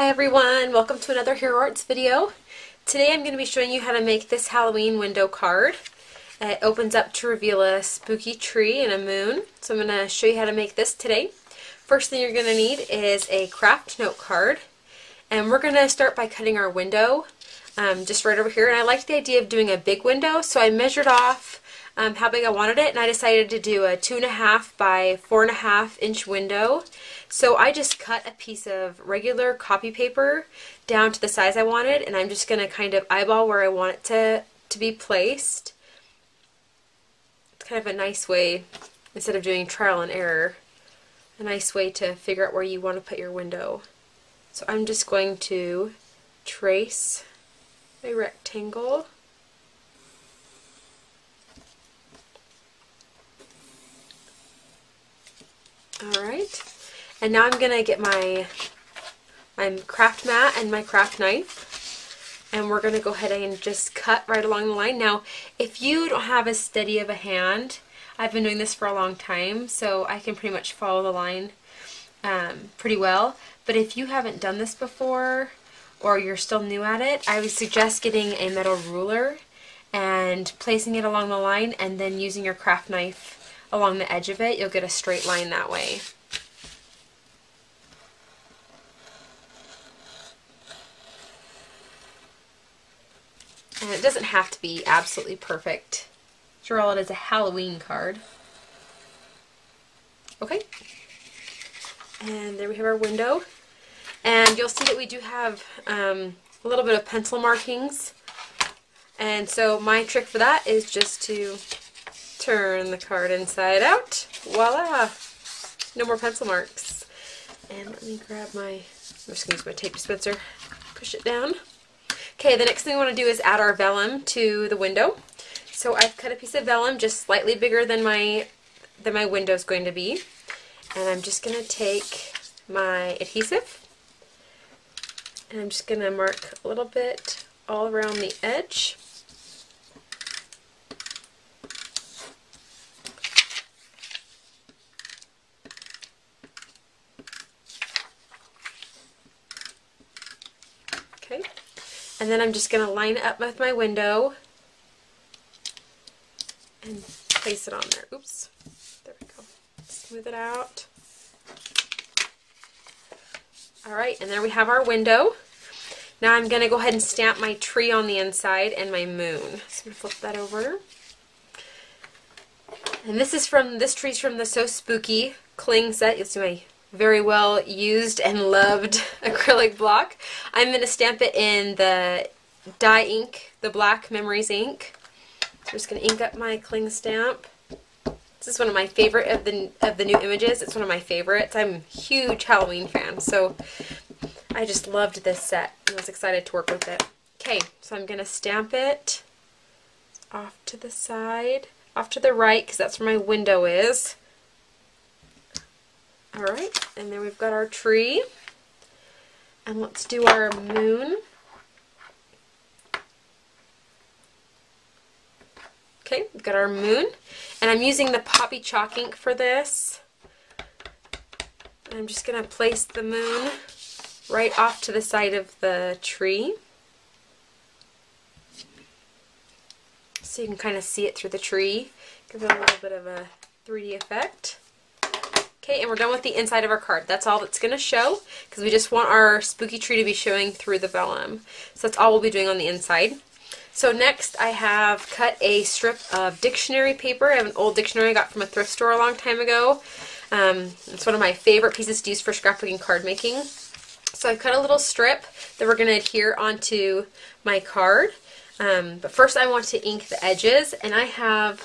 Hi everyone, welcome to another Hero Arts video. Today I'm going to be showing you how to make this Halloween window card. It opens up to reveal a spooky tree and a moon. So I'm going to show you how to make this today. First thing you're going to need is a craft note card. And we're going to start by cutting our window just right over here. And I liked the idea of doing a big window, so I measured off how big I wanted it, and I decided to do a 2.5 by 4.5 inch window. So I just cut a piece of regular copy paper down to the size I wanted, and I'm just going to kind of eyeball where I want it to be placed. It's kind of a nice way, instead of doing trial and error, a nice way to figure out where you want to put your window. So I'm just going to trace a rectangle. Alright, and now I'm going to get my craft mat and my craft knife, and we're going to go ahead and just cut right along the line. Now, if you don't have as steady of a hand, I've been doing this for a long time, so I can pretty much follow the line pretty well. But if you haven't done this before, or you're still new at it, I would suggest getting a metal ruler and placing it along the line, and then using your craft knife along the edge of it. You'll get a straight line that way. And it doesn't have to be absolutely perfect. After all, it is a Halloween card. Okay. And there we have our window. And you'll see that we do have a little bit of pencil markings. And so my trick for that is just to turn the card inside out. Voila! No more pencil marks. And let me grab my, I'm just going to use my tape dispenser, push it down. Okay, the next thing we want to do is add our vellum to the window. So I've cut a piece of vellum just slightly bigger than my window is going to be. And I'm just going to take my adhesive, and I'm just going to mark a little bit all around the edge. Okay, and then I'm just going to line it up with my window and place it on there. Oops, there we go. Smooth it out. Alright, and there we have our window. Now I'm going to go ahead and stamp my tree on the inside and my moon. So I'm going to flip that over. And this tree's from the So Spooky Cling set. You'll see my very well used and loved acrylic block. I'm going to stamp it in the dye ink, the black Memories ink. So I'm just going to ink up my cling stamp. This is one of my favorite of the new images. It's one of my favorites. I'm a huge Halloween fan, so I just loved this set and was excited to work with it. Okay, so I'm going to stamp it off to the side, off to the right, because that's where my window is. Alright, and then we've got our tree. And let's do our moon. Okay, we've got our moon. And I'm using the Poppy chalk ink for this. I'm just going to place the moon right off to the side of the tree, so you can kind of see it through the tree. Give it a little bit of a 3D effect. Okay, and we're done with the inside of our card. That's all that's going to show, because we just want our spooky tree to be showing through the vellum. So that's all we'll be doing on the inside. So next I have cut a strip of dictionary paper. I have an old dictionary I got from a thrift store a long time ago. It's one of my favorite pieces to use for scrapbooking card making. So I've cut a little strip that we're going to adhere onto my card. But first I want to ink the edges, and I have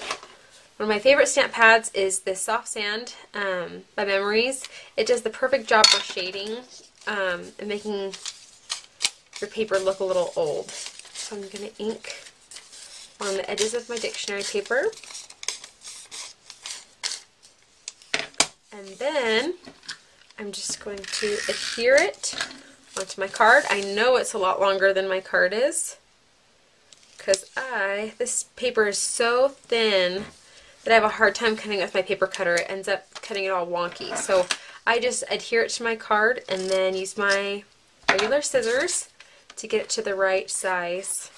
one of my favorite stamp pads is this Soft Sand by Memories. It does the perfect job for shading and making your paper look a little old. So I'm going to ink on the edges of my dictionary paper. And then I'm just going to adhere it onto my card. I know it's a lot longer than my card is, because this paper is so thin that I have a hard time cutting with my paper cutter. It ends up cutting it all wonky. So I just adhere it to my card and then use my regular scissors to get it to the right size.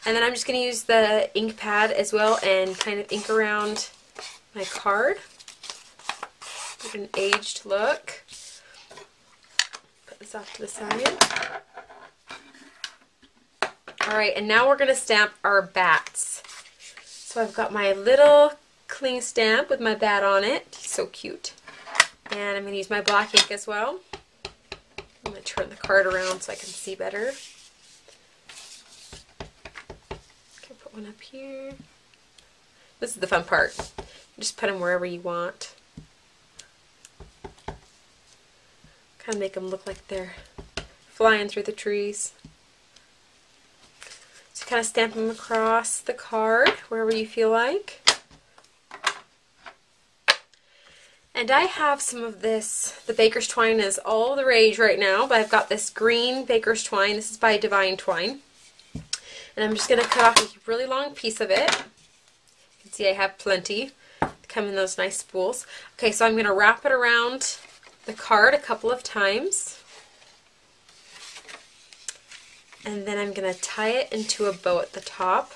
And then I'm just going to use the ink pad as well and kind of ink around my card. Get an aged look. Put this off to the side. Alright, and now we're going to stamp our bats. So I've got my little cling stamp with my bat on it. He's so cute. And I'm going to use my black ink as well. I'm going to turn the card around so I can see better. Okay, put one up here. This is the fun part. Just put them wherever you want. Kind of make them look like they're flying through the trees. So kind of stamp them across the card wherever you feel like. And I have some of this, the baker's twine is all the rage right now, but I've got this green baker's twine. This is by Divine Twine. And I'm just going to cut off a really long piece of it. You can see I have plenty. They come in those nice spools. Okay, so I'm going to wrap it around the card a couple of times. And then I'm going to tie it into a bow at the top.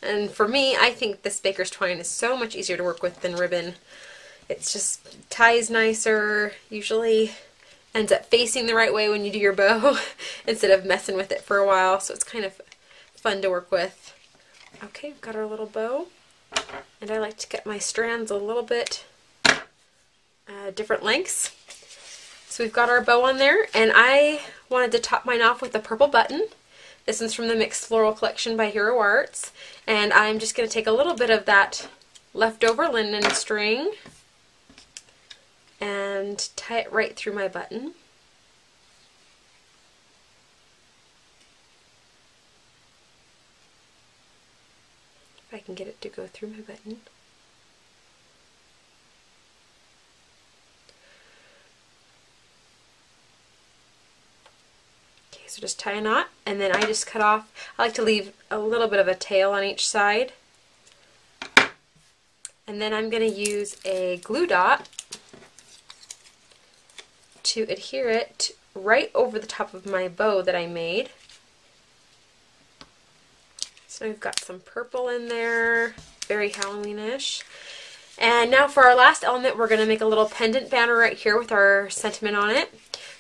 And for me, I think this baker's twine is so much easier to work with than ribbon. It's just ties nicer, usually ends up facing the right way when you do your bow instead of messing with it for a while, so it's kind of fun to work with. Okay, we've got our little bow, and I like to get my strands a little bit different lengths. So we've got our bow on there, and I wanted to top mine off with a purple button. This one's from the Mixed Floral Collection by Hero Arts, and I'm just going to take a little bit of that leftover linen string and tie it right through my button. If I can get it to go through my button. So just tie a knot, and then I just cut off, I like to leave a little bit of a tail on each side. And then I'm going to use a glue dot to adhere it right over the top of my bow that I made. So I've got some purple in there, very Halloweenish. And now for our last element, we're going to make a little pendant banner right here with our sentiment on it.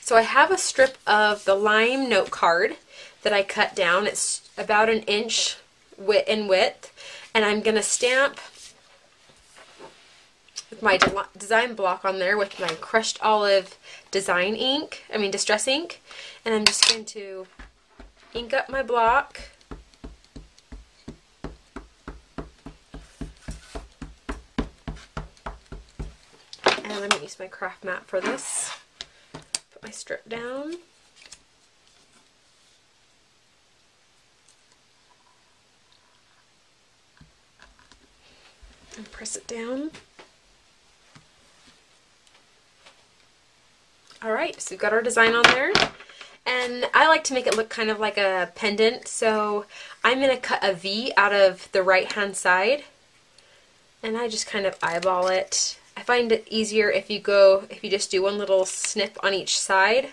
So I have a strip of the lime note card that I cut down. It's about an inch in width, and I'm going to stamp with my design block on there with my crushed olive distress ink, and I'm just going to ink up my block. And I'm going to use my craft mat for this. Put my strip down. And press it down. Alright, so we've got our design on there. And I like to make it look kind of like a pendant, so I'm going to cut a V out of the right hand side. And I just kind of eyeball it. I find it easier if you just do one little snip on each side.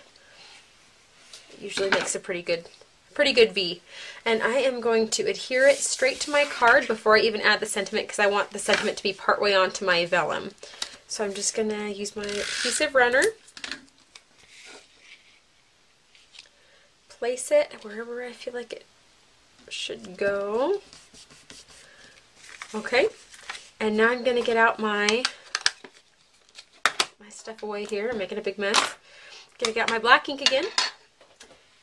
It usually makes a pretty good V. And I am going to adhere it straight to my card before I even add the sentiment, because I want the sentiment to be partway onto my vellum. So I'm just going to use my adhesive runner, place it wherever I feel like it should go. Okay, and now I'm going to get out my stuff away here. I'm making a big mess. I'm going to get my black ink again,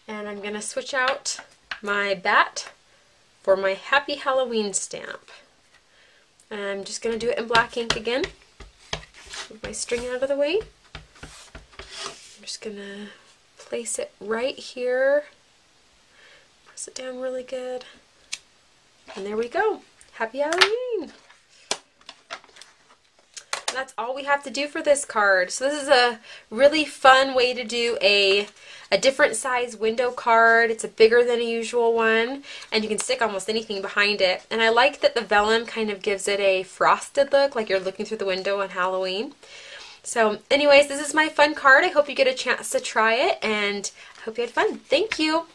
and I'm going to switch out my bat for my Happy Halloween stamp. And I'm just going to do it in black ink again. Move my string out of the way. I'm just going to place it right here. Press it down really good. And there we go. Happy Halloween! That's all we have to do for this card. So this is a really fun way to do a different size window card. It's a bigger than a usual one, and you can stick almost anything behind it. And I like that the vellum kind of gives it a frosted look, like you're looking through the window on Halloween. So anyways, this is my fun card. I hope you get a chance to try it, and I hope you had fun. Thank you.